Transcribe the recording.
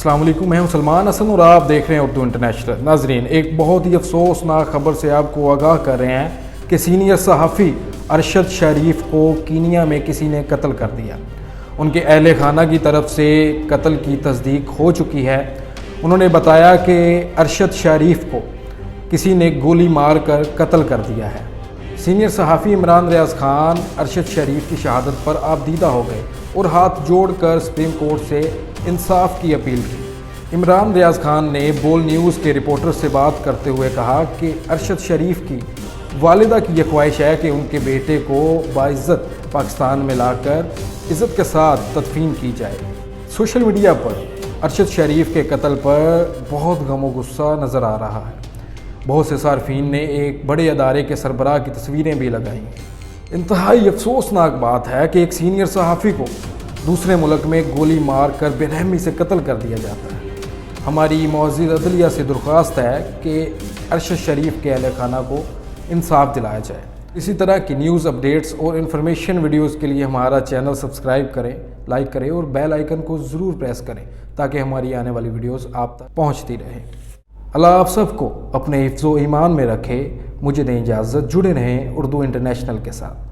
السلام علیکم، میں ہوں سلمان حسن اور آپ دیکھ رہے ہیں اردو انٹرنیشنل۔ ناظرین، ایک بہت ہی افسوسناک خبر سے آپ کو آگاہ کر رہے ہیں کہ سینئر صحافی ارشد شریف کو کینیا میں کسی نے قتل کر دیا۔ ان کے اہل خانہ کی طرف سے قتل کی تصدیق ہو چکی ہے۔ انہوں نے بتایا کہ ارشد شریف کو کسی نے گولی مار کر قتل کر دیا ہے۔ سینئر صحافی عمران ریاض خان ارشد شریف کی شہادت پر آبدیدہ ہو گئے اور ہاتھ جوڑ کر سپریم کورٹ سے انصاف کی اپیل کی۔ عمران ریاض خان نے بول نیوز کے رپورٹر سے بات کرتے ہوئے کہا کہ ارشد شریف کی والدہ کی یہ خواہش ہے کہ ان کے بیٹے کو باعزت پاکستان میں لا کر عزت کے ساتھ تدفین کی جائے۔ سوشل میڈیا پر ارشد شریف کے قتل پر بہت غم و غصہ نظر آ رہا ہے۔ بہت سے صارفین نے ایک بڑے ادارے کے سربراہ کی تصویریں بھی لگائیں۔ انتہائی افسوسناک بات ہے کہ ایک سینئر صحافی کو دوسرے ملک میں گولی مار کر بے رحمی سے قتل کر دیا جاتا ہے۔ ہماری معزز عدلیہ سے درخواست ہے کہ ارشد شریف کے اہل خانہ کو انصاف دلایا جائے۔ اسی طرح کی نیوز اپڈیٹس اور انفارمیشن ویڈیوز کے لیے ہمارا چینل سبسکرائب کریں، لائک کریں اور بیل آئیکن کو ضرور پریس کریں تاکہ ہماری آنے والی ویڈیوز آپ تک پہنچتی رہیں۔ اللہ آپ سب کو اپنے حفظ و ایمان میں رکھے۔ مجھے دیں اجازت، جڑے رہیں اردو انٹرنیشنل کے ساتھ۔